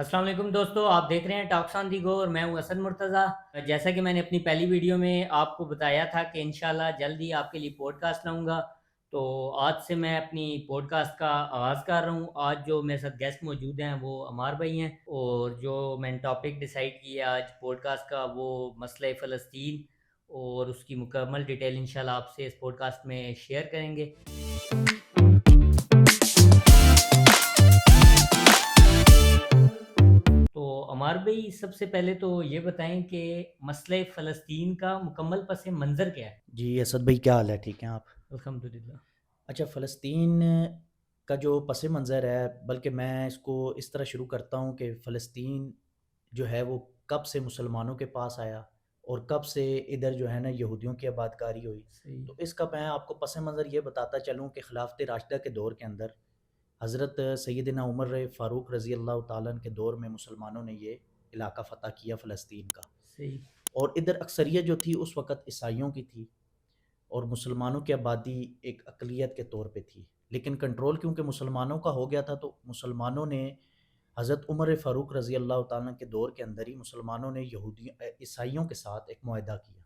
السلام علیکم دوستو، آپ دیکھ رہے ہیں ٹاکس آن دی گو اور میں ہوں اسد مرتضیٰ۔ جیسا کہ میں نے اپنی پہلی ویڈیو میں آپ کو بتایا تھا کہ انشاءاللہ جلد ہی آپ کے لیے پوڈ کاسٹ لاؤں گا، تو آج سے میں اپنی پوڈ کاسٹ کا آغاز کر رہا ہوں۔ آج جو میرے ساتھ گیسٹ موجود ہیں وہ عمار بھائی ہیں، اور جو میں نے ٹاپک ڈیسائیڈ کیا آج پوڈ کاسٹ کا وہ مسئلہ فلسطین، اور اس کی مکمل ڈیٹیل انشاءاللہ آپ سے اس پوڈ کاسٹ میں شیئر کریں گے۔ تو عمار بھائی، سب سے پہلے تو یہ بتائیں کہ مسئلہ فلسطین کا مکمل پس منظر کیا ہے؟ جی اسد بھائی، کیا حال ہے؟ ٹھیک ہیں آپ؟ الحمدللہ۔ اچھا، فلسطین کا جو پس منظر ہے، بلکہ میں اس کو اس طرح شروع کرتا ہوں کہ فلسطین جو ہے وہ کب سے مسلمانوں کے پاس آیا اور کب سے ادھر جو ہے نا یہودیوں کی آباد کاری ہوئی۔ صحیح۔ تو اس کا میں آپ کو پس منظر یہ بتاتا چلوں کہ خلافت راشدہ کے دور کے اندر حضرت سیدنا عمر فاروق رضی اللہ تعالیٰ عنہ کے دور میں مسلمانوں نے یہ علاقہ فتح کیا فلسطین کا، صحیح۔ اور ادھر اکثریت جو تھی اس وقت عیسائیوں کی تھی، اور مسلمانوں کی آبادی ایک اقلیت کے طور پہ تھی، لیکن کنٹرول کیونکہ مسلمانوں کا ہو گیا تھا، تو مسلمانوں نے حضرت عمر فاروق رضی اللہ تعالیٰ کے دور کے اندر ہی مسلمانوں نے عیسائیوں کے ساتھ ایک معاہدہ کیا۔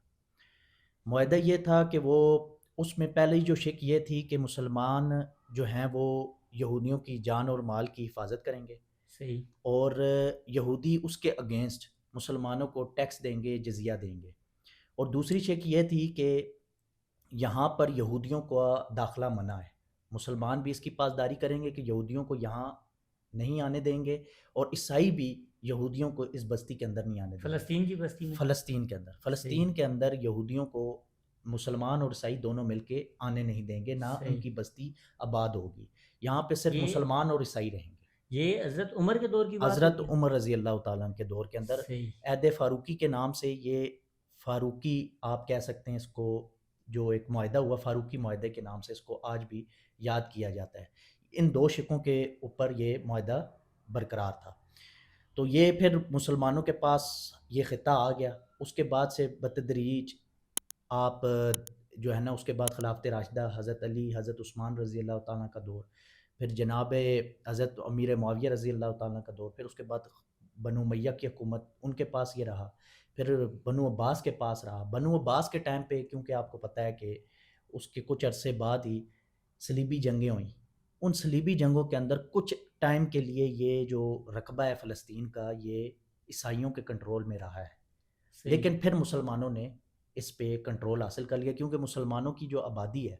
معاہدہ یہ تھا کہ وہ اس میں پہلی جو شک یہ تھی کہ مسلمان جو ہیں وہ یہودیوں کی جان اور مال کی حفاظت کریں گے، صحیح۔ اور یہودی اس کے اگینسٹ مسلمانوں کو ٹیکس دیں گے، جزیہ دیں گے۔ اور دوسری شک یہ تھی کہ یہاں پر یہودیوں کو داخلہ منع ہے، مسلمان بھی اس کی پاسداری کریں گے کہ یہودیوں کو یہاں نہیں آنے دیں گے، اور عیسائی بھی یہودیوں کو اس بستی کے اندر نہیں آنے دیں گے۔ فلسطین کی بستی میں؟ فلسطین کے اندر، صحیح۔ فلسطین کے اندر یہودیوں کو مسلمان اور عیسائی دونوں مل کے آنے نہیں دیں گے، نہ ان صحیح۔ کی بستی آباد ہوگی، یہاں پہ صرف یہ مسلمان اور عیسائی رہیں گے۔ یہ حضرت عمر کے دور کی بات حضرت ہوگی؟ عمر رضی اللہ تعالیٰ عنہ کے دور کے اندر صحیح۔ عہد فاروقی کے نام سے، یہ فاروقی آپ کہہ سکتے ہیں اس کو، جو ایک معاہدہ ہوا فاروقی معاہدے کے نام سے اس کو آج بھی یاد کیا جاتا ہے۔ ان دو شکوں کے اوپر یہ معاہدہ برقرار تھا۔ تو یہ پھر مسلمانوں کے پاس یہ خطہ آ گیا۔ اس کے بعد سے بتدریج آپ جو ہے نا، اس کے بعد خلافت راشدہ، حضرت علی، حضرت عثمان رضی اللہ تعالیٰ کا دور، پھر جناب حضرت امیر معاویہ رضی اللہ تعالیٰ کا دور، پھر اس کے بعد بنو امیہ کی حکومت ان کے پاس یہ رہا، پھر بنو عباس کے پاس رہا۔ بنو عباس کے ٹائم پہ کیونکہ آپ کو پتہ ہے کہ اس کے کچھ عرصے بعد ہی صلیبی جنگیں ہوئیں، ان صلیبی جنگوں کے اندر کچھ ٹائم کے لیے یہ جو رقبہ ہے فلسطین کا، یہ عیسائیوں کے کنٹرول میں رہا ہے، صحیح۔ لیکن پھر مسلمانوں نے اس پہ کنٹرول حاصل کر لیا، کیونکہ مسلمانوں کی جو آبادی ہے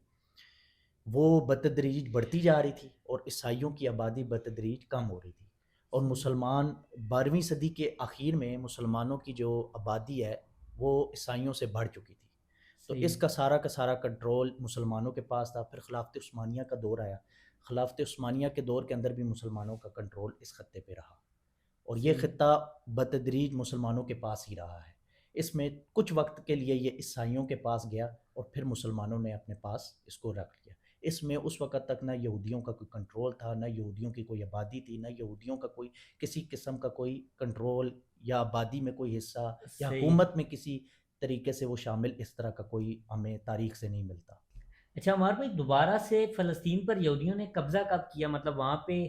وہ بتدریج بڑھتی جا رہی تھی، اور عیسائیوں کی آبادی بتدریج کم ہو رہی تھی، اور مسلمان 12ویں صدی کے آخر میں مسلمانوں کی جو آبادی ہے وہ عیسائیوں سے بڑھ چکی تھی۔ تو صحیح۔ اس کا سارا کنٹرول مسلمانوں کے پاس تھا۔ پھر خلافت عثمانیہ کا دور آیا، خلافت عثمانیہ کے دور کے اندر بھی مسلمانوں کا کنٹرول اس خطے پہ رہا، اور یہ صحیح۔ خطہ بتدریج مسلمانوں کے پاس ہی رہا ہے۔ اس میں کچھ وقت کے لیے یہ عیسائیوں کے پاس گیا، اور پھر مسلمانوں نے اپنے پاس اس کو رکھ لیا۔ اس میں اس وقت تک نہ یہودیوں کا کوئی کنٹرول تھا، نہ یہودیوں کی کوئی آبادی تھی، نہ یہودیوں کا کوئی کسی قسم کا کوئی کنٹرول یا آبادی میں کوئی حصہ یا صحیح۔ حکومت میں کسی طریقے سے وہ شامل، اس طرح کا کوئی ہمیں تاریخ سے نہیں ملتا۔ اچھا عمار بھائی، دوبارہ سے فلسطین پر یہودیوں نے قبضہ کب کیا؟ مطلب وہاں پہ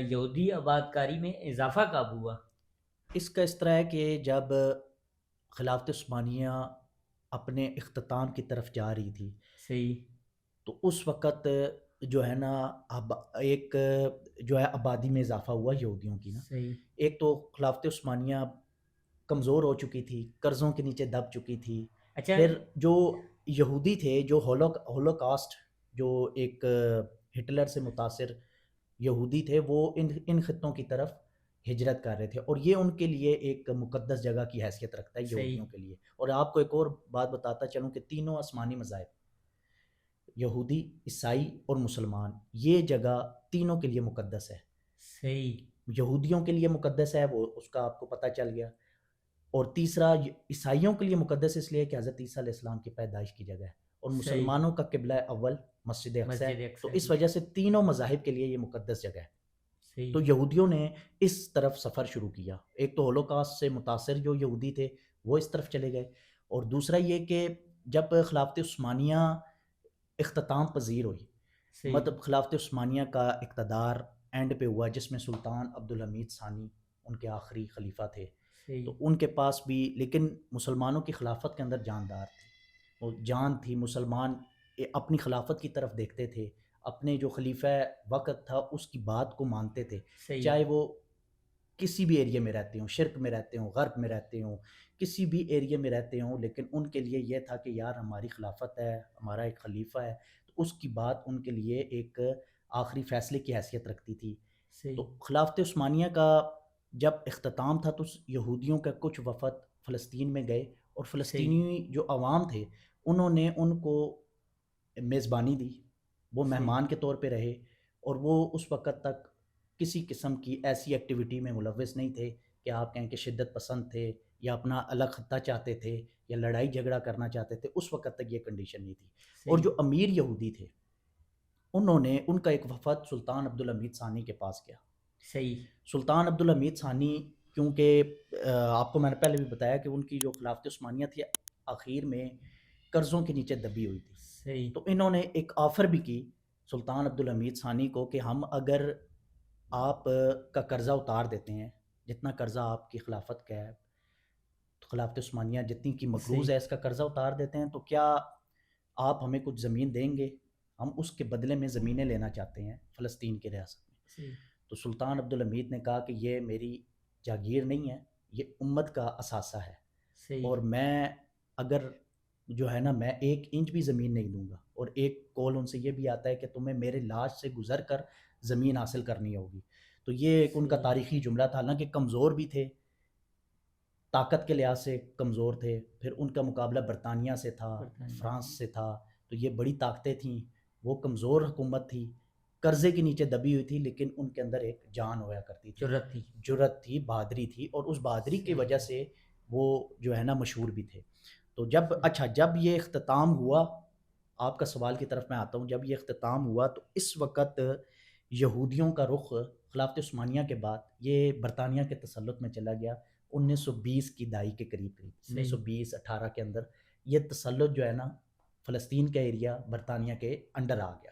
یہودی آباد کاری میں اضافہ کب ہوا؟ اس کا اس طرح ہے کہ جب خلافت عثمانیہ اپنے اختتام کی طرف جا رہی تھی، صحیح۔ تو اس وقت جو ہے نا ایک جو ہے آبادی میں اضافہ ہوا یہودیوں کی نا۔ صحیح۔ ایک تو خلافت عثمانیہ کمزور ہو چکی تھی، قرضوں کے نیچے دب چکی تھی۔ اچھا۔ پھر جو یہودی تھے، جو ہولوکاسٹ، جو ایک ہٹلر سے متاثر یہودی تھے، وہ ان خطوں کی طرف ہجرت کر رہے تھے، اور یہ ان کے لیے ایک مقدس جگہ کی حیثیت رکھتا ہے صحیح۔ یہودیوں کے لیے۔ اور آپ کو ایک اور بات بتاتا چلوں کہ تینوں آسمانی مذاہب، یہودی، عیسائی اور مسلمان، یہ جگہ تینوں کے لیے مقدس ہے۔ صحیح۔ یہودیوں کے لیے مقدس ہے، وہ اس کا آپ کو پتہ چل گیا، اور تیسرا عیسائیوں کے لیے مقدس اس لیے کہ حضرت عیسیٰ علیہ السلام کی پیدائش کی جگہ ہے، اور صحیح۔ مسلمانوں کا قبلہ اول مسجد اقصی ہے، مسجد تو اقصی اس کی۔ وجہ سے تینوں مذاہب کے لیے یہ مقدس جگہ ہے۔ صحیح۔ تو یہودیوں نے اس طرف سفر شروع کیا، ایک تو ہولوکاسٹ سے متاثر جو یہودی تھے وہ اس طرف چلے گئے، اور دوسرا یہ کہ جب خلافت عثمانیہ اختتام پذیر ہوئی، صحیح۔ مطلب خلافت عثمانیہ کا اقتدار اینڈ پہ ہوا، جس میں سلطان عبدالحمید ثانی ان کے آخری خلیفہ تھے، صحیح تو ان کے پاس بھی، لیکن مسلمانوں کی خلافت کے اندر جاندار تھی، وہ جان تھی، مسلمان اپنی خلافت کی طرف دیکھتے تھے، اپنے جو خلیفہ وقت تھا اس کی بات کو مانتے تھے، صحیح چاہے وہ کسی بھی ایریے میں رہتے ہوں، شرک میں رہتے ہوں، غرب میں رہتے ہوں، کسی بھی ایریے میں رہتے ہوں، لیکن ان کے لیے یہ تھا کہ یار ہماری خلافت ہے، ہمارا ایک خلیفہ ہے، تو اس کی بات ان کے لیے ایک آخری فیصلے کی حیثیت رکھتی تھی۔ تو صحیح خلافت عثمانیہ کا جب اختتام تھا تو یہودیوں کا کچھ وفد فلسطین میں گئے، اور صحیح فلسطینی جو عوام تھے انہوں نے ان کو میزبانی دی، وہ صحیح مہمان کے طور پہ رہے، اور وہ اس وقت تک کسی قسم کی ایسی ایکٹیویٹی میں ملوث نہیں تھے کہ آپ کہیں کہ شدت پسند تھے یا اپنا الگ خطہ چاہتے تھے یا لڑائی جھگڑا کرنا چاہتے تھے، اس وقت تک یہ کنڈیشن نہیں تھی۔ اور صحیح جو امیر یہودی تھے انہوں نے، ان کا ایک وفد سلطان عبدالحمید ثانی کے پاس گیا۔ صحیح سلطان عبدالحمید ثانی، کیونکہ آپ کو میں نے پہلے بھی بتایا کہ ان کی جو خلافت عثمانیہ تھی آخر میں قرضوں کے نیچے دبی ہوئی تھی، صحیح تو انہوں نے ایک آفر بھی کی سلطان عبدالحمید ثانی کو کہ ہم اگر آپ کا قرضہ اتار دیتے ہیں، جتنا قرضہ آپ کی خلافت کا ہے، خلافت عثمانیہ جتنی کی مقروض صحیح ہے، اس کا قرضہ اتار دیتے ہیں، تو کیا آپ ہمیں کچھ زمین دیں گے؟ ہم اس کے بدلے میں زمینیں لینا چاہتے ہیں فلسطین کی ریاست میں۔ صحیح تو سلطان عبدالحمید نے کہا کہ یہ میری جاگیر نہیں ہے، یہ امت کا اثاثہ ہے، صحیح اور میں اگر جو ہے نا، میں ایک انچ بھی زمین نہیں دوں گا، اور ایک قول ان سے یہ بھی آتا ہے کہ تمہیں میرے لاش سے گزر کر زمین حاصل کرنی ہوگی۔ تو یہ ایک ان کا صحیح تاریخی جملہ تھا، حالانکہ کمزور بھی تھے، طاقت کے لحاظ سے کمزور تھے، پھر ان کا مقابلہ برطانیہ سے تھا، برطانیہ فرانس سے تھا، تو یہ بڑی طاقتیں تھیں، وہ کمزور حکومت تھی، قرضے کے نیچے دبی ہوئی تھی، لیکن ان کے اندر ایک جان ہوا کرتی تھی، جرت تھی جرت تھی، بہادری تھی، اور اس بہادری کی صحیح وجہ سے وہ جو ہے نا مشہور بھی تھے۔ تو جب صحیح جب یہ اختتام ہوا، آپ کا سوال کی طرف میں آتا ہوں، جب یہ اختتام ہوا تو اس وقت یہودیوں کا رخ خلافت عثمانیہ کے بعد یہ برطانیہ کے تسلط میں چلا گیا، 1920 کی دہائی کے قریب قریب، صحیح 1920-18 کے اندر یہ تسلط جو ہے نا فلسطین کا ایریا برطانیہ کے انڈر آ گیا۔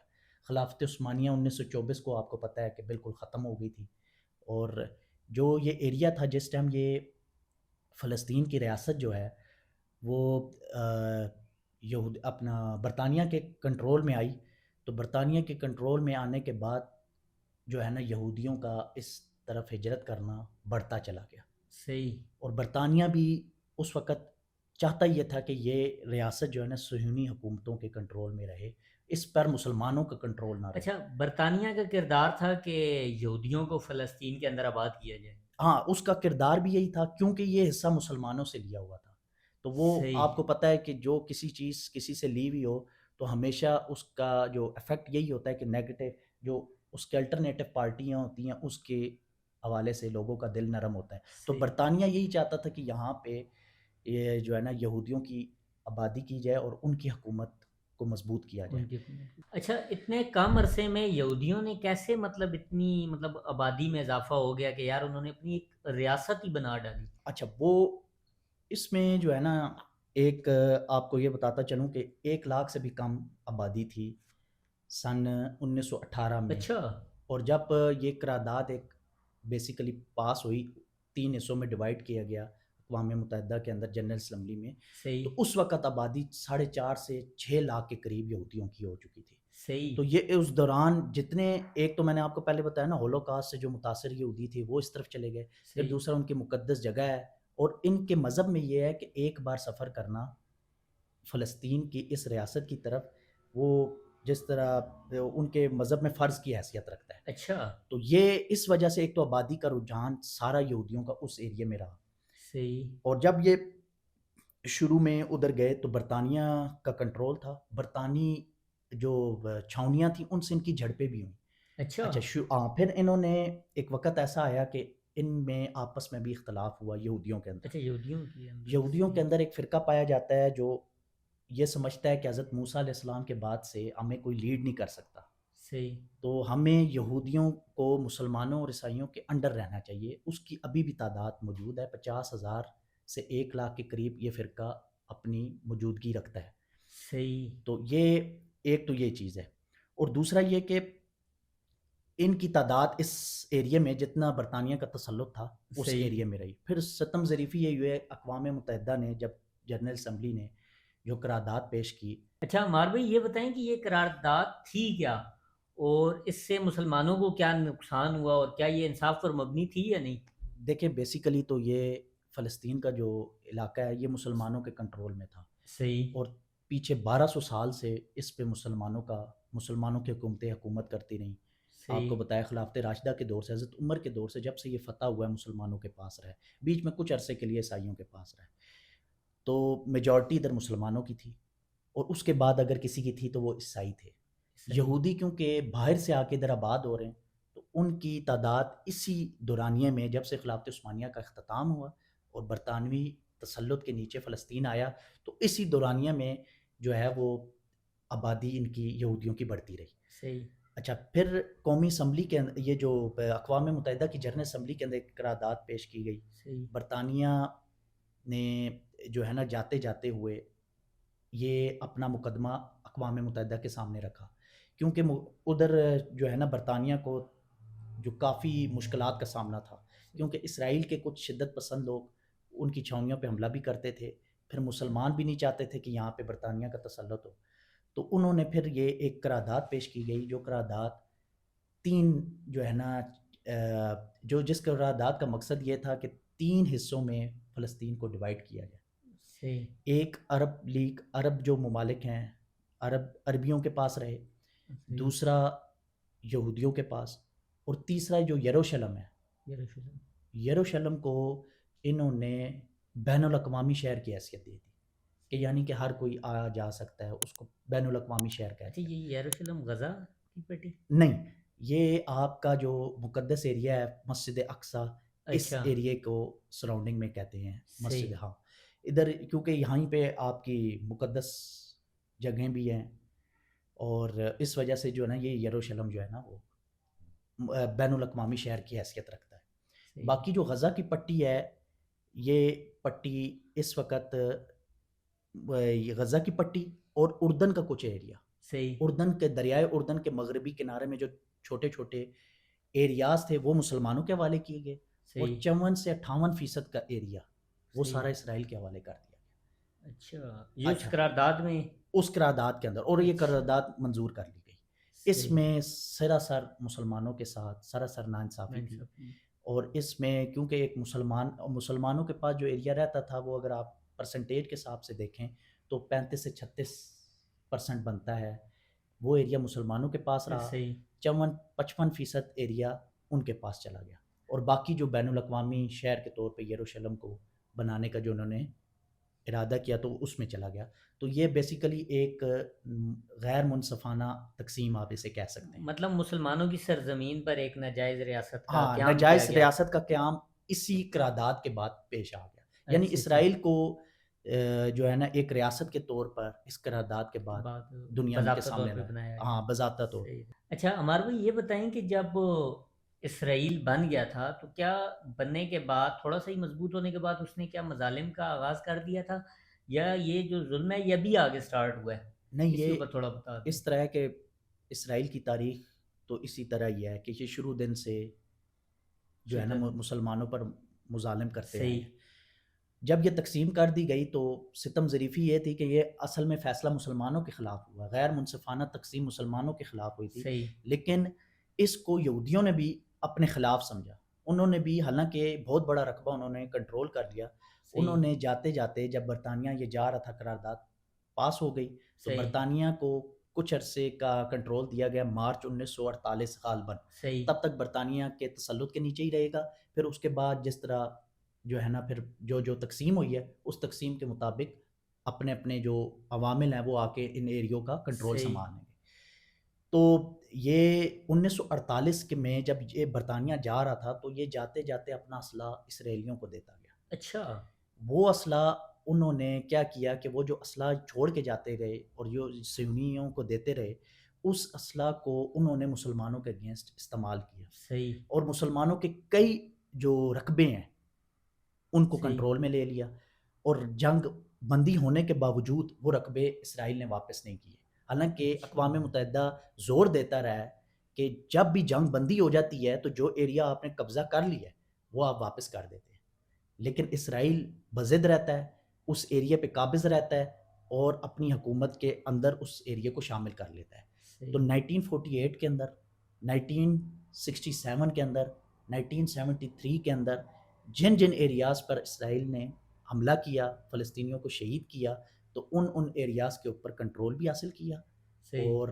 خلافت عثمانیہ 1924 کو آپ کو پتہ ہے کہ بالکل ختم ہو گئی تھی، اور جو یہ ایریا تھا جس ٹائم یہ فلسطین کی ریاست جو ہے وہ اپنا برطانیہ کے کنٹرول میں آئی، تو برطانیہ کے کنٹرول میں آنے کے بعد جو ہے نا یہودیوں کا اس طرف ہجرت کرنا بڑھتا چلا گیا، صحیح اور برطانیہ بھی اس وقت چاہتا یہ تھا کہ یہ ریاست جو ہے نا صہیونی حکومتوں کے کنٹرول میں رہے، اس پر مسلمانوں کا کنٹرول نہ رہے۔ اچھا برطانیہ کا کردار تھا کہ یہودیوں کو فلسطین کے اندر آباد کیا جائے ہاں، اس کا کردار بھی یہی تھا، کیونکہ یہ حصہ مسلمانوں سے لیا ہوا تھا، تو وہ صحیح آپ کو پتہ ہے کہ جو کسی چیز کسی سے لی ہوئی ہو تو ہمیشہ اس کا جو افیکٹ یہی ہوتا ہے کہ نیگیٹو، جو اس کے الٹرنیٹو پارٹیاں ہوتی ہیں اس کے حوالے سے لوگوں کا دل نرم ہوتا ہے۔ تو صحیح برطانیہ یہی چاہتا تھا کہ یہاں پہ یہ جو ہے نا یہودیوں کی آبادی کی جائے اور ان کی حکومت کو مضبوط کیا جائے۔ ان کی اچھا اتنے کم عرصے میں یہودیوں نے کیسے مطلب اتنی مطلب آبادی میں اضافہ ہو گیا کہ یار انہوں نے اپنی ایک ریاست ہی بنا ڈالی اچھا، وہ اس میں جو ہے نا ایک آپ کو یہ بتاتا چلوں کہ 1 لاکھ سے بھی کم آبادی تھی سن 1918 میں، اچھا اور جب یہ قرارداد ایک بیسیکلی پاس ہوئی، 3 حصوں میں ڈیوائڈ کیا گیا اقوام متحدہ کے اندر جنرل اسمبلی میں، صحیح تو اس وقت آبادی 4.5 سے 6 لاکھ کے قریب یہودیوں کی ہو چکی تھی۔ صحیح تو یہ اس دوران جتنے، ایک تو میں نے آپ کو پہلے بتایا نا ہولوکاسٹ سے جو متاثر یہودی تھے وہ اس طرف چلے گئے، پھر صحیح دوسرا ان کی مقدس جگہ ہے، اور ان کے مذہب میں یہ ہے کہ ایک بار سفر کرنا فلسطین کی اس ریاست کی طرف، وہ جس طرح ان کے مذہب میں فرض کی حیثیت رکھتا ہے۔ اچھا تو یہ اس وجہ سے ایک تو آبادی کا رجحان سارا یہودیوں کا اس ایریے میں رہا، صحیح اور جب یہ شروع میں ادھر گئے تو برطانیہ کا کنٹرول تھا، برطانوی جو چھاونیاں تھیں ان سے ان کی جھڑپیں بھی ہوئیں۔ اچھا اچھا پھر انہوں نے ایک وقت ایسا آیا کہ ان میں آپس میں بھی اختلاف ہوا یہودیوں کے اندر۔ اچھا یہودیوں کی اندر یہودیوں کے صحیح اندر ایک فرقہ پایا جاتا ہے جو یہ سمجھتا ہے کہ حضرت موسیٰ علیہ السلام کے بعد سے ہمیں کوئی لیڈ نہیں کر سکتا، صحیح تو ہمیں یہودیوں کو مسلمانوں اور عیسائیوں کے انڈر رہنا چاہیے۔ اس کی ابھی بھی تعداد موجود ہے، 50,000 سے 1 لاکھ کے قریب یہ فرقہ اپنی موجودگی رکھتا ہے۔ صحیح تو یہ ایک تو یہ چیز ہے، اور دوسرا یہ کہ ان کی تعداد اس ایریے میں جتنا برطانیہ کا تسلط تھا اس صحیح. ایریے میں رہی. پھر ستم ظریفی یہ ہوئے اقوام متحدہ نے جب جنرل اسمبلی نے جو قرارداد پیش کی. اچھا عمار بھائی یہ بتائیں کہ یہ قرارداد تھی کیا اور اس سے مسلمانوں کو کیا نقصان ہوا اور کیا یہ انصاف پر مبنی تھی یا نہیں؟ دیکھیں بیسیکلی تو یہ فلسطین کا جو علاقہ ہے یہ مسلمانوں کے کنٹرول میں تھا صحیح. اور پیچھے 1200 سال سے اس پہ مسلمانوں کی حکومتیں حکومت کرتی رہیں. آپ کو صحیح. بتایا خلافت راشدہ کے دور سے حضرت عمر کے دور سے جب سے یہ فتح ہوا ہے مسلمانوں کے پاس رہے, بیچ میں کچھ عرصے کے لیے عیسائیوں کے پاس رہے, تو میجورٹی ادھر مسلمانوں کی تھی اور اس کے بعد اگر کسی کی تھی تو وہ عیسائی تھے. صحیح. یہودی کیونکہ باہر سے آ کے ادھر آباد ہو رہے ہیں تو ان کی تعداد اسی دورانیے میں جب سے خلافت عثمانیہ کا اختتام ہوا اور برطانوی تسلط کے نیچے فلسطین آیا تو اسی دورانیہ میں جو ہے وہ آبادی ان کی یہودیوں کی بڑھتی رہی. صحیح. اچھا پھر قومی اسمبلی کے اندر یہ جو اقوام متحدہ کی جنرل اسمبلی کے اندر ایک قرارداد پیش کی گئی. صحیح. برطانیہ نے جو ہے نا جاتے جاتے ہوئے یہ اپنا مقدمہ اقوام متحدہ کے سامنے رکھا کیونکہ ادھر جو ہے نا برطانیہ کو جو کافی مشکلات کا سامنا تھا کیونکہ اسرائیل کے کچھ شدت پسند لوگ ان کی چھاؤنیوں پہ حملہ بھی کرتے تھے, پھر مسلمان بھی نہیں چاہتے تھے کہ یہاں پہ برطانیہ کا تسلط ہو. تو انہوں نے پھر یہ ایک قرارداد پیش کی گئی جو قرارداد تین جو ہے نا جس قرارداد کا مقصد یہ تھا کہ 3 حصوں میں فلسطین کو ڈیوائیڈ کیا جائے. صحیح. ایک عرب لیگ, عرب جو ممالک ہیں عربیوں کے پاس رہے, صحیح. دوسرا یہودیوں کے پاس, اور تیسرا جو یروشلم ہے, یروشلم. یروشلم کو انہوں نے بین الاقوامی شہر کی حیثیت دی تھی کہ یعنی کہ ہر کوئی آ جا سکتا ہے, اس کو بین الاقوامی شہر کہتے اچھا ہیں. یہ یروشلم غزہ کی پٹی؟ نہیں, یہ آپ کا جو مقدس ایریا ہے مسجد اقصی, اس اچھا. ایریے کو سراؤنڈنگ میں کہتے ہیں مسجد. صحیح. ہاں ادھر کیونکہ یہیں پہ آپ کی مقدس جگہیں بھی ہیں اور اس وجہ سے جو ہے نا یہ یروشلم جو ہے نا وہ بین الاقوامی شہر کی حیثیت رکھتا ہے. صحیح. باقی جو غزہ کی پٹی ہے یہ پٹی اس وقت غزہ کی پٹی اور اردن کا کچھ ایریا, صحیح. اردن کے دریائے اردن کے مغربی کنارے میں جو چھوٹے چھوٹے ایریاز تھے وہ مسلمانوں کے حوالے کیے گئے اور صحیح. 54 سے 58% کا ایریا وہ صحیح. سارا اسرائیل کے حوالے کر دیا گیا. اچھا یہ اس اچھا قرارداد میں. اس قرارداد کے اندر, اور یہ قرارداد منظور کر لی گئی. اس صحیح. میں سراسر مسلمانوں کے ساتھ سراسر ناانصافی تھی, اور اس میں کیونکہ ایک مسلمانوں کے پاس جو ایریا رہتا تھا وہ اگر آپ پرسنٹیج کے حساب سے دیکھیں تو 35 سے 36% بنتا ہے, وہ ایریا مسلمانوں کے پاس رہا. صحیح. 55% ایریا ان کے پاس چلا گیا, اور باقی جو بین الاقوامی شہر کے طور پہ یروشلم کو بنانے کا جو انہوں نے ارادہ کیا تو اس میں چلا گیا. تو یہ بیسیکلی ایک غیر منصفانہ تقسیم آپ اسے کہہ سکتے ہیں. مطلب مسلمانوں کی سرزمین پر ایک ناجائز ریاست کا ہاں, قیام ناجائز کیا گیا. ریاست کا قیام اسی قرارداد کے بعد پیش آ گیا. یعنی اچھا. اسرائیل کو جو ہے نا ایک ریاست کے طور پر اس قرارداد کے بعد دنیا کے باضابطہ طور سامنے پہ لایا. بنایا گیا. ہاں باضابطہ طور. صحیح. اچھا عمار بھائی یہ بتائیں کہ جب اسرائیل بن گیا تھا تو کیا بننے کے بعد تھوڑا سا ہی مضبوط ہونے کے بعد اس نے کیا مظالم کا آغاز کر دیا تھا, یا یہ جو ظلم ہے یہ بھی آگے سٹارٹ ہوا ہے؟ نہیں, اس کے یہ اوپر تھوڑا بتا دیں. اس طرح کہ اسرائیل کی تاریخ تو اسی طرح ہی ہے کہ یہ شروع دن سے جو ہے نا مسلمانوں پر مظالم کرتے ہیں. صحیح. جب یہ تقسیم کر دی گئی تو ستم ظریفی یہ تھی کہ یہ اصل میں فیصلہ مسلمانوں کے خلاف ہوا, غیر منصفانہ تقسیم مسلمانوں کے خلاف ہوئی تھی. صحیح. لیکن اس کو یہودیوں نے بھی اپنے خلاف سمجھا, انہوں نے بھی حالانکہ بہت بڑا رقبہ انہوں نے کنٹرول کر لیا. انہوں نے جاتے جاتے جب برطانیہ یہ جا رہا تھا قرارداد پاس ہو گئی تو برطانیہ کو کچھ عرصے کا کنٹرول دیا گیا مارچ 1948 غالباً. تب تک برطانیہ کے تسلط کے نیچے ہی رہے گا. پھر اس کے بعد جس طرح جو ہے نا پھر جو تقسیم ہوئی ہے اس تقسیم کے مطابق اپنے اپنے جو عوامل ہیں وہ آ کے ان ایریوں کا کنٹرول سنبھالیں گے. تو یہ 1948 کے میں جب یہ برطانیہ جا رہا تھا تو یہ جاتے جاتے اپنا اسلحہ اسرائیلیوں کو دیتا گیا. اچھا. وہ اسلحہ انہوں نے کیا کیا کہ وہ جو اسلحہ چھوڑ کے جاتے گئے اور جو صہیونیوں کو دیتے رہے اس اسلحہ کو انہوں نے مسلمانوں کے اگینسٹ استعمال کیا. صحیح. اور مسلمانوں کے کئی جو رقبے ہیں ان کو کنٹرول میں لے لیا, اور جنگ بندی ہونے کے باوجود وہ رقبے اسرائیل نے واپس نہیں کیے. حالانکہ اقوام متحدہ زور دیتا رہا ہے کہ جب بھی جنگ بندی ہو جاتی ہے تو جو ایریا آپ نے قبضہ کر لیا ہے وہ آپ واپس کر دیتے ہیں، لیکن اسرائیل بضد رہتا ہے، اس ایریا پہ قابض رہتا ہے اور اپنی حکومت کے اندر اس ایریا کو شامل کر لیتا ہے۔ تو صحیح 1948 کے اندر، 1967 کے اندر، 1973 کے اندر جن جن ایریاز پر اسرائیل نے حملہ کیا، فلسطینیوں کو شہید کیا، تو ان ایریاز کے اوپر کنٹرول بھی حاصل کیا صحیح اور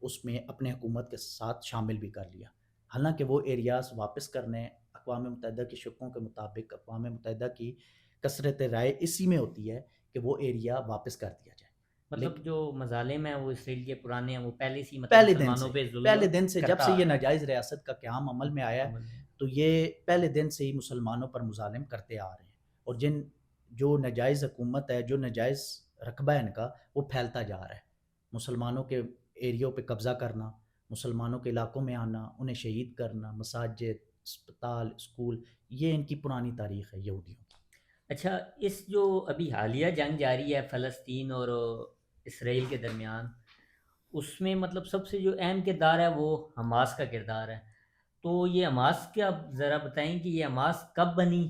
اس میں اپنے حکومت کے ساتھ شامل بھی کر لیا۔ حالانکہ وہ ایریاز واپس کرنے اقوام متحدہ کے شقوں کے مطابق اقوام متحدہ کی کثرت رائے اسی میں ہوتی ہے کہ وہ ایریا واپس کر دیا جائے، مطلب لیکن جو مظالم ہیں وہ اسرائیل کے پرانے ہیں، وہ پہلے سے ہی مطلب پہلے دن مسلمانوں سے پہ ظلم پہلے دن سے جب کرتا سے آ یہ رہا ہے ناجائز ریاست کا قیام عمل میں آیا ہے عمل میں۔ تو یہ پہلے دن سے ہی مسلمانوں پر مظالم کرتے آ رہے ہیں، اور جو ناجائز حکومت ہے، جو ناجائز رقبہ ہے ان کا، وہ پھیلتا جا رہا ہے۔ مسلمانوں کے ایریوں پہ قبضہ کرنا، مسلمانوں کے علاقوں میں آنا، انہیں شہید کرنا، مساجد، اسپتال، اسکول، یہ ان کی پرانی تاریخ ہے یہودیوں کی۔ اچھا، اس جو ابھی حالیہ جنگ جاری ہے فلسطین اور اسرائیل کے درمیان، اس میں مطلب سب سے جو اہم کردار ہے وہ حماس کا کردار ہے، تو یہ حماس کے آپ ذرا بتائیں کہ یہ حماس کب بنی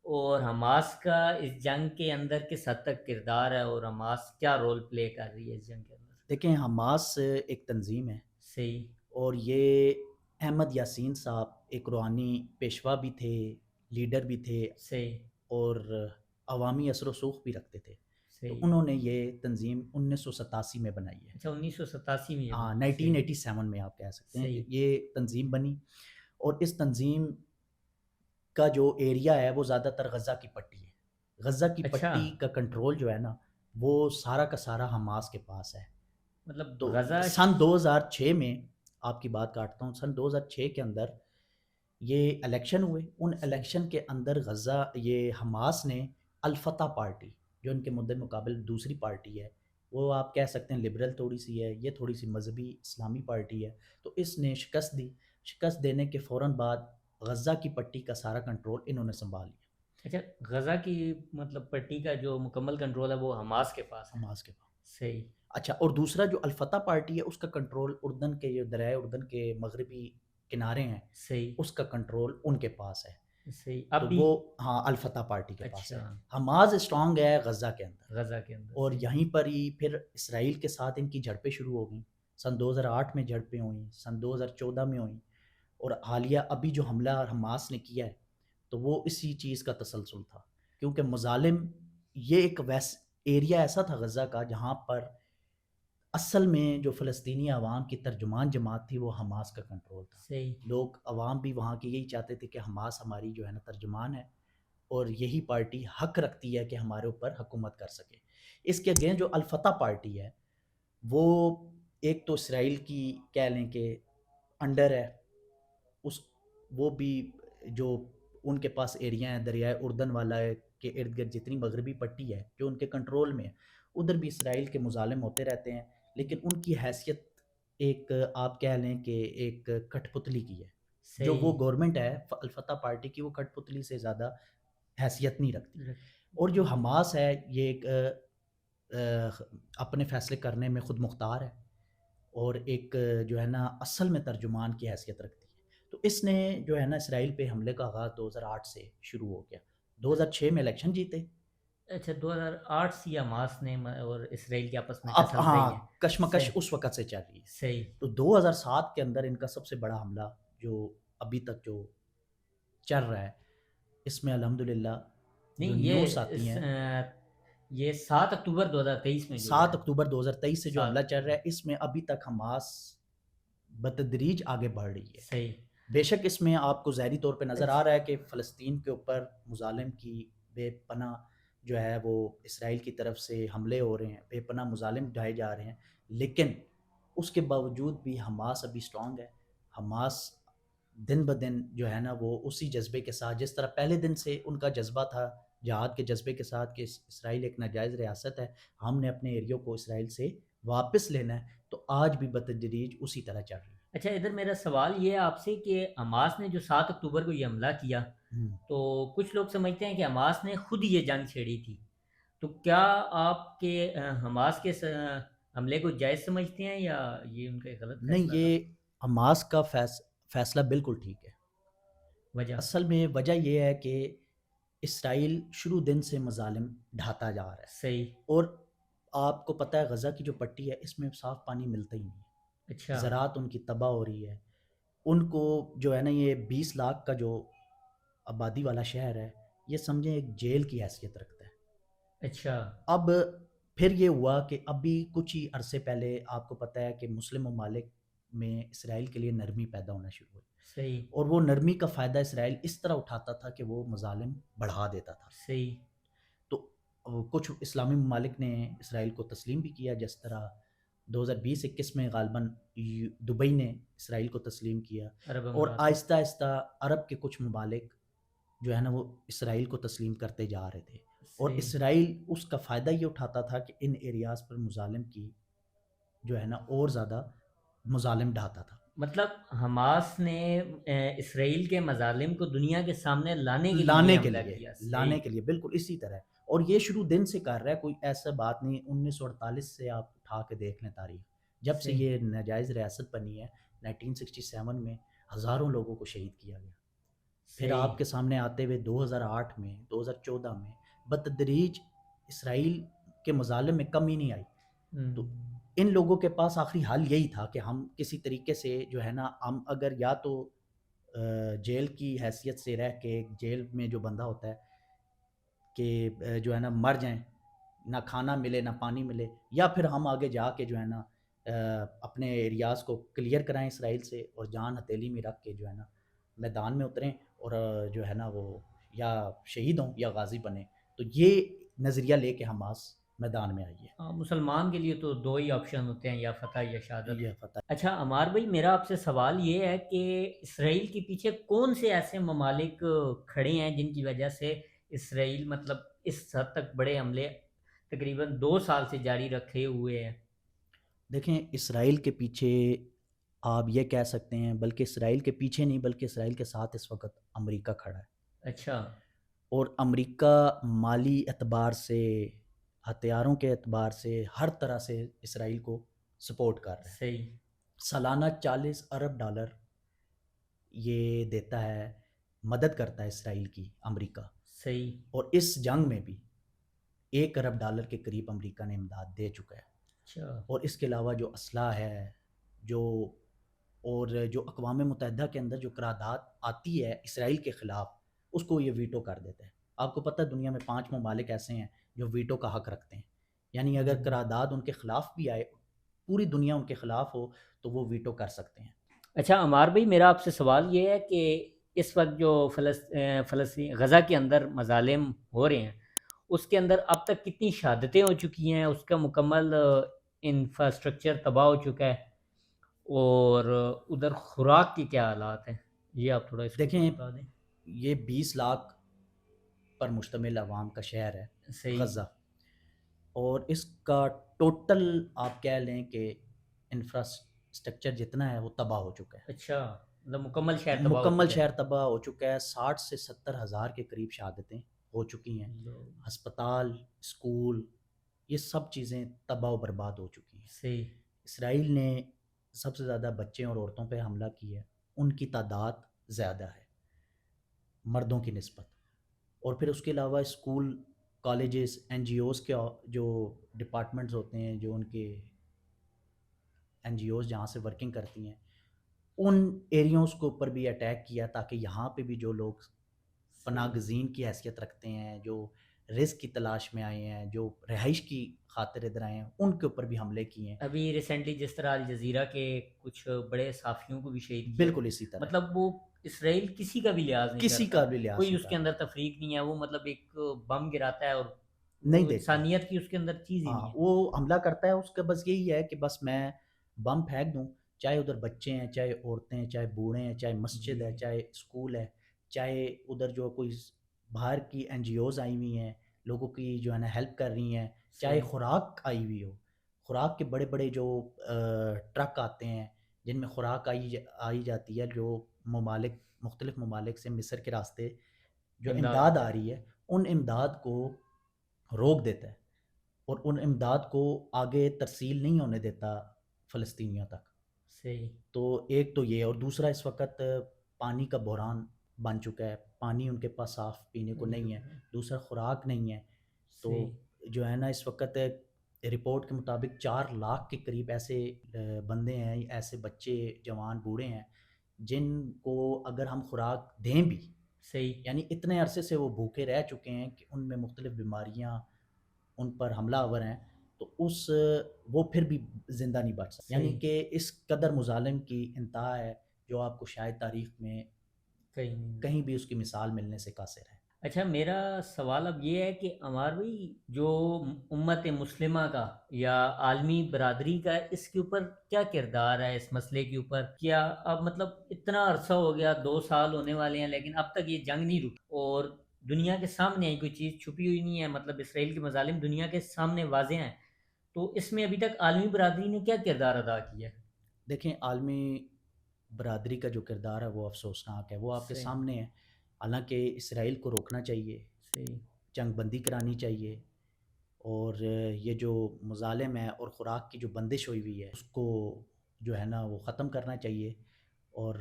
اور حماس کا اس جنگ کے اندر کس حد تک کردار ہے، اور حماس کیا رول پلے کر رہی ہے اس جنگ کے اندر؟ دیکھیں، حماس ایک تنظیم ہے صحیح اور یہ احمد یاسین صاحب ایک روحانی پیشوا بھی تھے، لیڈر بھی تھے صحیح اور عوامی اثر و رسوخ بھی رکھتے تھے۔ تو صحیح انہوں نے یہ تنظیم 1987 میں بنائی ہے، اچھا 1987 میں یہ ہاں بنی، صحیح 1987 میں آپ کہہ سکتے ہیں صحیح کہ یہ تنظیم بنی، اور اس تنظیم کا جو ایریا ہے وہ زیادہ تر غزہ کی پٹی ہے۔ غزہ کی اچھا، پٹی کا کنٹرول جو ہے نا وہ سارا کا سارا حماس کے پاس ہے۔ مطلب تو غزہ سن 2006 میں، آپ کی بات کاٹتا ہوں، سن 2006 کے اندر یہ الیکشن ہوئے، ان صحیح الیکشن کے اندر غزہ یہ حماس نے الفتح پارٹی، جو ان کے مد مقابل دوسری پارٹی ہے، وہ آپ کہہ سکتے ہیں لبرل تھوڑی سی ہے، یہ تھوڑی سی مذہبی اسلامی پارٹی ہے، تو اس نے شکست دی۔ شکست دینے کے فوراً بعد غزہ کی پٹی کا سارا کنٹرول انہوں نے سنبھال لیا، اچھا، غزہ کی مطلب پٹی کا جو مکمل کنٹرول ہے وہ حماس کے پاس ہے، حماس کے پاس۔ صحیح اچھا، اور دوسرا جو الفتح پارٹی ہے اس کا کنٹرول اردن کے، جو دریائے اردن کے مغربی کنارے ہیں، صحیح اس کا کنٹرول ان کے پاس ہے۔ صحیح تو اب بھی، وہ، ہاں، الفتح پارٹی کے پاس ہے۔ اچھا حماس اسٹرانگ ہے غزہ کے اندر، غزہ کے اندر، اور صحیح یہیں پر ہی پھر اسرائیل کے ساتھ ان کی جھڑپیں شروع ہو گئیں۔ سن 2008 میں جھڑپیں ہوئیں، سن 2014 میں ہوئیں، اور حالیہ ابھی جو حملہ حماس نے کیا ہے تو وہ اسی چیز کا تسلسل تھا، کیونکہ مظالم، یہ ایک ایریا ایسا تھا غزہ کا جہاں پر اصل میں جو فلسطینی عوام کی ترجمان جماعت تھی وہ حماس کا کنٹرول تھا۔ صحیح لوگ، عوام بھی وہاں کی یہی چاہتے تھے کہ حماس ہماری جو ہے نا ترجمان ہے، اور یہی پارٹی حق رکھتی ہے کہ ہمارے اوپر حکومت کر سکے۔ اس کے اگین جو الفتح پارٹی ہے وہ ایک تو اسرائیل کی کہہ لیں کہ انڈر ہے، اس وہ بھی جو ان کے پاس ایریا ہے دریائے اردن والا ہے کے ارد گرد جتنی مغربی پٹی ہے جو ان کے کنٹرول میں ہے، ادھر بھی اسرائیل کے مظالم ہوتے رہتے ہیں، لیکن ان کی حیثیت ایک، آپ کہہ لیں کہ ایک کٹھ پتلی کی ہے۔ جو وہ صحیح گورنمنٹ ہے الفتح پارٹی کی، وہ کٹھ پتلی سے زیادہ حیثیت نہیں رکھتی، اور جو حماس ہے یہ ایک اپنے فیصلے کرنے میں خود مختار ہے، اور ایک جو ہے نا اصل میں ترجمان کی حیثیت رکھتی ہے۔ تو اس نے جو ہے نا اسرائیل پہ حملے کا آغاز 2008 سے شروع ہو گیا، 2006 میں الیکشن جیتے۔ اچھا 2008 سے حماس نے اور اسرائیل کے آپس میں اب کسم ہاں، رہی ہے، کشمکش صحیح اس وقت سے چل رہی ہے۔ صحیح تو 2007 کے اندر ان کا سب سے بڑا حملہ جو ابھی تک جو چل رہا ہے، اس میں الحمدللہ جو نہیں، نیوز آتی ہیں، یہ 7 اکتوبر 2023 میں جو ہے، 7 اکتوبر 2023 سے جو 7 حملہ چل رہا اکتوبر، ہے، اس میں ابھی تک حماس بتدریج آگے بڑھ رہی ہے۔ صحیح بے شک اس میں آپ کو ظاہری طور پہ نظر آ اچھا رہا ہے کہ فلسطین کے اوپر مظالم کی بے پناہ جو ہے وہ اسرائیل کی طرف سے حملے ہو رہے ہیں، بے پناہ مظالم ڈھائے جا رہے ہیں، لیکن اس کے باوجود بھی حماس ابھی اسٹرانگ ہے۔ حماس دن بدن جو ہے نا وہ اسی جذبے کے ساتھ، جس طرح پہلے دن سے ان کا جذبہ تھا جہاد کے جذبے کے ساتھ کہ اسرائیل ایک ناجائز ریاست ہے، ہم نے اپنے ایریوں کو اسرائیل سے واپس لینا ہے، تو آج بھی بتدریج اسی طرح چل رہی اچھا، ادھر میرا سوال یہ ہے آپ سے کہ حماس نے جو 7 اکتوبر کو یہ حملہ کیا، ہے۔ تو کچھ لوگ سمجھتے ہیں کہ حماس نے خود یہ جنگ چھیڑی تھی، تو کیا آپ کے حماس کے حملے کو جائز سمجھتے ہیں یا یہ ان کا ایک غلط نہیں، فیصلہ تھا؟ یہ حماس کا فیصلہ بالکل ٹھیک ہے. وجہ؟ اصل میں وجہ یہ ہے کہ اسرائیل شروع دن سے مظالم ڈھاتا جا رہا ہے، صحیح. اور آپ کو پتہ ہے غزہ کی جو پٹی ہے اس میں صاف پانی ملتا ہی نہیں ہے، اچھا. زراعت ان کی تباہ ہو رہی ہے. ان کو جو ہے نا یہ 20 لاکھ کا جو آبادی والا شہر ہے یہ سمجھیں ایک جیل کی حیثیت رکھتا ہے. اچھا. اب پھر یہ ہوا کہ ابھی کچھ ہی عرصے پہلے آپ کو پتہ ہے کہ مسلم ممالک میں اسرائیل کے لیے نرمی پیدا ہونا شروع ہوئی، صحیح. اور وہ نرمی کا فائدہ اسرائیل اس طرح اٹھاتا تھا کہ وہ مظالم بڑھا دیتا تھا. صحیح. تو کچھ اسلامی ممالک نے اسرائیل کو تسلیم بھی کیا، جس طرح 2020-21 میں غالباً دبئی نے اسرائیل کو تسلیم کیا، عرب اور امارات. آہستہ آہستہ عرب کے کچھ ممالک جو ہے نا وہ اسرائیل کو تسلیم کرتے جا رہے تھے، اور صحیح. اسرائیل اس کا فائدہ یہ اٹھاتا تھا کہ ان ایریاز پر مظالم کی جو ہے نا اور زیادہ مظالم ڈھاتا تھا، مطلب حماس نے اسرائیل کے مظالم کو دنیا کے سامنے لانے کے لیے لانے یہ کے حملہ لیے کیا. لانے صحیح. کے لیے بالکل اسی طرح. اور یہ شروع دن سے کر رہا ہے، کوئی ایسا بات نہیں. 1948 سے آپ اٹھا کے دیکھ لیں تاریخ، جب سے صحیح. یہ ناجائز ریاست بنی ہے 1967 میں ہزاروں لوگوں کو شہید کیا گیا. پھر صحیح. آپ کے سامنے آتے ہوئے 2008 میں 2014 میں بتدریج اسرائیل کے مظالم میں کمی نہیں آئی. تو ان لوگوں کے پاس آخری حل یہی تھا کہ ہم کسی طریقے سے جو ہے نا ہم اگر یا تو جیل کی حیثیت سے رہ کے جیل میں جو بندہ ہوتا ہے کہ جو ہے نا مر جائیں، نہ کھانا ملے نہ پانی ملے، یا پھر ہم آگے جا کے جو ہے نا اپنے ایریاز کو کلیئر کرائیں اسرائیل سے، اور جان ہتھیلی میں رکھ کے جو ہے نا میدان میں اتریں، اور جو ہے نا وہ یا شہید ہوں یا غازی بنیں. تو یہ نظریہ لے کے حماس میدان میں آئی ہے. مسلمان کے لیے تو دو ہی آپشن ہوتے ہیں، یا فتح یا شہادت. یہ فتح. اچھا عمار بھائی، میرا آپ سے سوال یہ ہے کہ اسرائیل کے پیچھے کون سے ایسے ممالک کھڑے ہیں جن کی وجہ سے اسرائیل مطلب اس حد تک بڑے حملے تقریباً 2 سال سے جاری رکھے ہوئے ہیں؟ دیکھیں اسرائیل کے پیچھے آپ یہ کہہ سکتے ہیں، بلکہ اسرائیل کے پیچھے نہیں بلکہ اسرائیل کے ساتھ اس وقت امریکہ کھڑا ہے. اچھا. اور امریکہ مالی اعتبار سے، ہتھیاروں کے اعتبار سے، ہر طرح سے اسرائیل کو سپورٹ کر رہا ہے. صحیح. سالانہ $40 ارب یہ دیتا ہے، مدد کرتا ہے اسرائیل کی امریکہ. صحیح. اور اس جنگ میں بھی $1 ارب کے قریب امریکہ نے امداد دے چکا ہے. اچھا. اور اس کے علاوہ جو اسلحہ ہے، جو اور جو اقوام متحدہ کے اندر جو قرارداد آتی ہے اسرائیل کے خلاف، اس کو یہ ویٹو کر دیتا ہے. آپ کو پتہ ہے دنیا میں 5 ممالک ایسے ہیں جو ویٹو کا حق رکھتے ہیں، یعنی اگر قرارداد ان کے خلاف بھی آئے، پوری دنیا ان کے خلاف ہو، تو وہ ویٹو کر سکتے ہیں. اچھا عمار بھائی، میرا آپ سے سوال یہ ہے کہ اس وقت جو فلسطین غزہ کے اندر مظالم ہو رہے ہیں، اس کے اندر اب تک کتنی شہادتیں ہو چکی ہیں؟ اس کا مکمل انفراسٹرکچر تباہ ہو چکا ہے، اور ادھر خوراک کی کیا حالات ہیں؟ یہ آپ تھوڑا اس کے دیکھیں اوپر بتا دیں. یہ 20 لاکھ پر مشتمل عوام کا شہر ہے صحیح. غزہ، اور اس کا ٹوٹل آپ کہہ لیں کہ انفراسٹرکچر جتنا ہے وہ تباہ ہو چکا ہے. اچھا، مطلب مکمل شہر تباہ ہو مکمل چکا ہے. شہر تباہ ہو چکا ہے. 60 سے 70 ہزار کے قریب شہادتیں ہو چکی ہیں. ہسپتال، اسکول، یہ سب چیزیں تباہ و برباد ہو چکی ہیں. صحیح. اسرائیل نے سب سے زیادہ بچے اور عورتوں پہ حملہ کیا ہے، ان کی تعداد زیادہ ہے مردوں کی نسبت. اور پھر اس کے علاوہ school, colleges, N G Os کے جو ڈپارٹمنٹس ہوتے ہیں، جو ان کے این جی اوز جہاں سے ورکنگ کرتی ہیں، ان ایریوز کے اوپر بھی اٹیک کیا تاکہ یہاں پہ بھی جو لوگ پناہ گزین کی حیثیت رکھتے ہیں، جو رزق کی تلاش میں آئے ہیں، جو رہائش کی خاطر ادھر آئے ہیں، ان کے اوپر بھی حملے کیے ہیں. ابھی ریسنٹلی جس طرح الجزیرہ کے کچھ بڑے صحافیوں کو بھی شہید کیا، بالکل اسی طرح مطلب وہ اسرائیل کسی کا بھی لحاظ نہیں کسی کرتا، کا بھی لحاظ کوئی نہیں اس کے کرتا. اندر تفریق نہیں ہے. وہ مطلب ایک بم گراتا ہے اور نہیں وہ دیکھتا. انسانیت کی اس کے اندر چیز ہی ہاں، نہیں ہے. وہ حملہ کرتا ہے، اس کا بس یہی ہے کہ بس میں بم پھینک دوں، چاہے ادھر بچے ہیں، چاہے عورتیں ہیں، چاہے بوڑھے ہیں، چاہے مسجد ہے، چاہے اسکول ہے، چاہے ادھر جو کوئی باہر کی این جی اوز آئی ہوئی ہیں لوگوں کی جو ہے نا ہیلپ کر رہی ہیں، چاہے خوراک آئی ہوئی ہو. خوراک کے بڑے بڑے جو ٹرک آتے ہیں جن میں خوراک آئی جاتی ہے، جو مختلف ممالک سے مصر کے راستے جو امداد آ رہی ہے، ان امداد کو روک دیتا ہے اور ان امداد کو آگے ترسیل نہیں ہونے دیتا فلسطینیوں تک. صحیح تو ایک تو یہ، اور دوسرا اس وقت پانی کا بحران بن چکا ہے، پانی ان کے پاس صاف پینے کو نہیں ہے، دوسرا خوراک نہیں ہے۔ تو صحیح جو ہے نا اس وقت رپورٹ کے مطابق 4 لاکھ کے قریب ایسے بندے ہیں، ایسے بچے جوان بوڑھے ہیں جن کو اگر ہم خوراک دیں بھی، صحیح یعنی اتنے عرصے سے وہ بھوکے رہ چکے ہیں کہ ان میں مختلف بیماریاں ان پر حملہ آور ہیں، تو وہ پھر بھی زندہ نہیں بچ سکتے، یعنی صحیح کہ اس قدر مظالم کی انتہا ہے جو آپ کو شاید تاریخ میں کہیں نہیں۔ کہیں بھی اس کی مثال ملنے سے قاصر ہے۔ اچھا میرا سوال اب یہ ہے کہ ہماری جو امت مسلمہ کا یا عالمی برادری کا اس کے اوپر کیا کردار ہے، اس مسئلے کے اوپر؟ کیا اب مطلب اتنا عرصہ ہو گیا، 2 سال ہونے والے ہیں، لیکن اب تک یہ جنگ نہیں رکی اور دنیا کے سامنے ہے، کوئی چیز چھپی ہوئی نہیں ہے، مطلب اسرائیل کے مظالم دنیا کے سامنے واضح ہیں، تو اس میں ابھی تک عالمی برادری نے کیا کردار ادا کیا ہے؟ دیکھیں، عالمی برادری کا جو کردار ہے وہ افسوسناک ہے، وہ آپ کے صحیح سامنے ہے۔ حالانکہ اسرائیل کو روکنا چاہیے، صحیح جنگ بندی کرانی چاہیے، اور یہ جو مظالم ہے اور خوراک کی جو بندش ہوئی ہوئی ہے اس کو جو ہے نا وہ ختم کرنا چاہیے، اور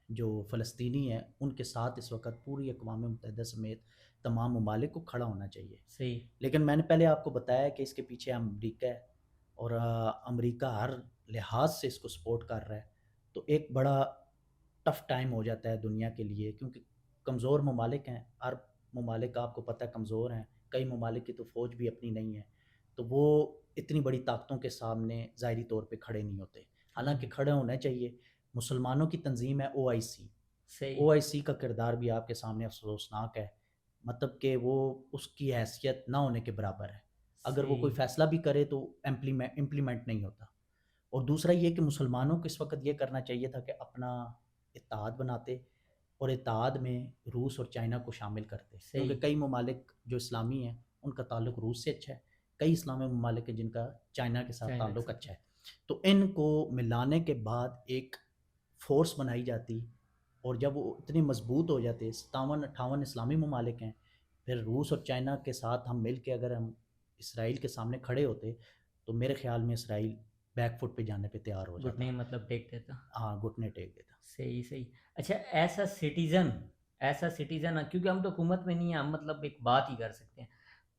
جو فلسطینی ہیں ان کے ساتھ اس وقت پوری اقوام متحدہ سمیت تمام ممالک کو کھڑا ہونا چاہیے۔ صحیح لیکن میں نے پہلے آپ کو بتایا کہ اس کے پیچھے امریکہ ہے، اور امریکہ ہر لحاظ سے اس کو سپورٹ کر رہا ہے، تو ایک بڑا ٹف ٹائم ہو جاتا ہے دنیا کے لیے، کیونکہ کمزور ممالک ہیں، عرب ممالک آپ کو پتہ ہے کمزور ہیں، کئی ممالک کی تو فوج بھی اپنی نہیں ہے، تو وہ اتنی بڑی طاقتوں کے سامنے ظاہری طور پہ کھڑے نہیں ہوتے، حالانکہ کھڑے ہونا چاہیے۔ مسلمانوں کی تنظیم ہے OIC، صحیح OIC کا کردار بھی آپ کے سامنے افسوسناک ہے، مطلب کہ وہ اس کی حیثیت نہ ہونے کے برابر ہے، اگر وہ کوئی صحیح فیصلہ بھی کرے تو امپلیمنٹ نہیں ہوتا۔ اور دوسرا یہ کہ مسلمانوں کو اس وقت یہ کرنا چاہیے تھا کہ اپنا اتحاد بناتے، اور اتحاد میں روس اور چائنا کو شامل کرتے، صحیح کیونکہ کئی ممالک جو اسلامی ہیں ان کا تعلق روس سے اچھا ہے، کئی اسلامی ممالک ہیں جن کا چائنا کے ساتھ چائنا کے تعلق ساتھ اچھا ہے، تو ان کو ملانے کے بعد ایک فورس بنائی جاتی، اور جب وہ اتنے مضبوط ہو جاتے، 57-58 اسلامی ممالک ہیں، پھر روس اور چائنا کے ساتھ ہم مل کے اگر ہم اسرائیل کے سامنے کھڑے ہوتے تو میرے خیال میں اسرائیل بیک فٹ پہ جانے پہ تیار ہو جاتا، گھٹنے مطلب ٹیک دیتا۔ ہاں گھٹنے ٹیک دیتا۔ صحیح صحیح۔ اچھا ایسا سٹیزن کیونکہ ہم تو حکومت میں نہیں ہیں، ہم مطلب ایک بات ہی کر سکتے ہیں،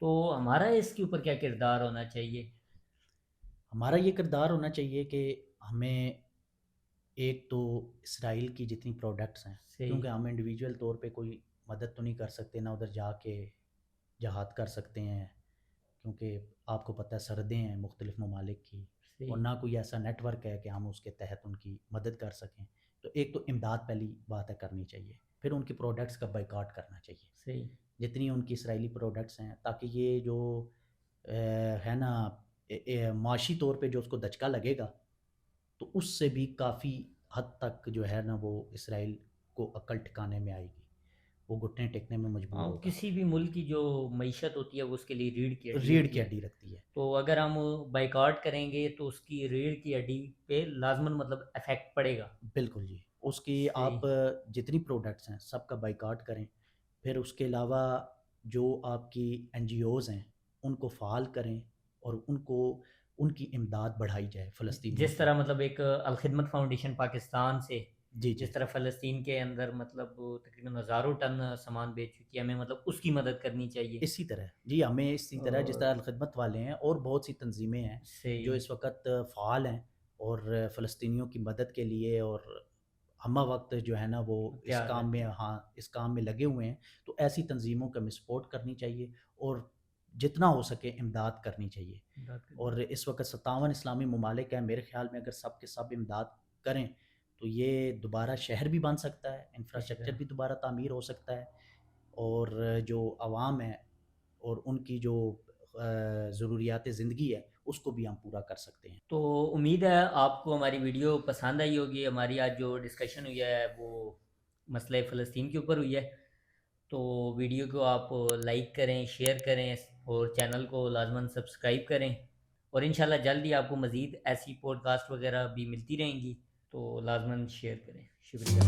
تو ہمارا اس کے اوپر کیا کردار ہونا چاہیے؟ ہمارا یہ کردار ہونا چاہیے کہ ہمیں ایک تو اسرائیل کی جتنی پروڈکٹس ہیں، صحیح کیونکہ ہم انڈیویجول طور پہ کوئی مدد تو نہیں کر سکتے، نہ ادھر جا کے جہاد کر سکتے ہیں، کیونکہ آپ کو پتہ ہے سرحدیں ہیں مختلف ممالک کی، صحیح اور نہ کوئی ایسا نیٹ ورک ہے کہ ہم اس کے تحت ان کی مدد کر سکیں، تو ایک تو امداد پہلی بات ہے کرنی چاہیے، پھر ان کی پروڈکٹس کا بائیکاٹ کرنا چاہیے، صحیح جتنی ان کی اسرائیلی پروڈکٹس ہیں، تاکہ یہ جو ہے نا معاشی طور پہ جو اس کو دھچکا لگے گا تو اس سے بھی کافی حد تک جو ہے نا وہ اسرائیل کو عقل ٹھکانے میں آئے گی، وہ گھٹنے ٹیکنے میں مجبور ہاں، ہوگا، کسی بھی ملک کی جو معیشت ہوتی ہے وہ اس کے لیے ریڑھ کی ہڈی ریڑھ ہوتی کی ہے، ہڈی رکھتی ہے۔ تو اگر ہم بائیکاٹ کریں گے تو اس کی ریڑھ کی ہڈی پہ لازماً مطلب افیکٹ پڑے گا۔ بالکل جی، اس کی صحیح آپ جتنی پروڈکٹس ہیں سب کا بائیکاٹ کریں، پھر اس کے علاوہ جو آپ کی NGOs ہیں ان کو فعال کریں، اور ان کی امداد بڑھائی جائے فلسطینیوں جس کی۔ طرح مطلب ایک الخدمت فاؤنڈیشن پاکستان سے جی جی جس طرح فلسطین کے اندر مطلب تقریباً ہزاروں ٹن سامان بیچ چکی ہے، ہمیں مطلب اس کی مدد کرنی چاہیے۔ اسی طرح جی، ہمیں اسی طرح جس اور طرح الخدمت والے ہیں اور بہت سی تنظیمیں ہیں جو صحیح اس وقت فعال ہیں اور فلسطینیوں کی مدد کے لیے اور ہمہ وقت جو ہے نا وہ اس تیار کام رہتے میں، ہیں۔ ہاں اس کام میں لگے ہوئے ہیں، تو ایسی تنظیموں کا ہمیں سپورٹ کرنی چاہیے اور جتنا ہو سکے امداد کرنی چاہیے۔ اور اس وقت 57 اسلامی ممالک ہیں، میرے خیال میں اگر سب کے سب امداد کریں تو یہ دوبارہ شہر بھی بن سکتا ہے، انفراسٹرکچر بھی دوبارہ تعمیر ہو سکتا ہے، اور جو عوام ہے اور ان کی جو ضروریات زندگی ہے اس کو بھی ہم پورا کر سکتے ہیں۔ تو امید ہے آپ کو ہماری ویڈیو پسند آئی ہوگی، ہماری آج جو ڈسکشن ہوئی ہے وہ مسئلہ فلسطین کے اوپر ہوئی ہے، تو ویڈیو کو آپ لائک کریں، شیئر کریں اور چینل کو لازماً سبسکرائب کریں، اور انشاءاللہ جلد ہی آپ کو مزید ایسی پوڈ کاسٹ وغیرہ بھی ملتی رہیں گی، تو لازماً شیئر کریں۔ شکریہ۔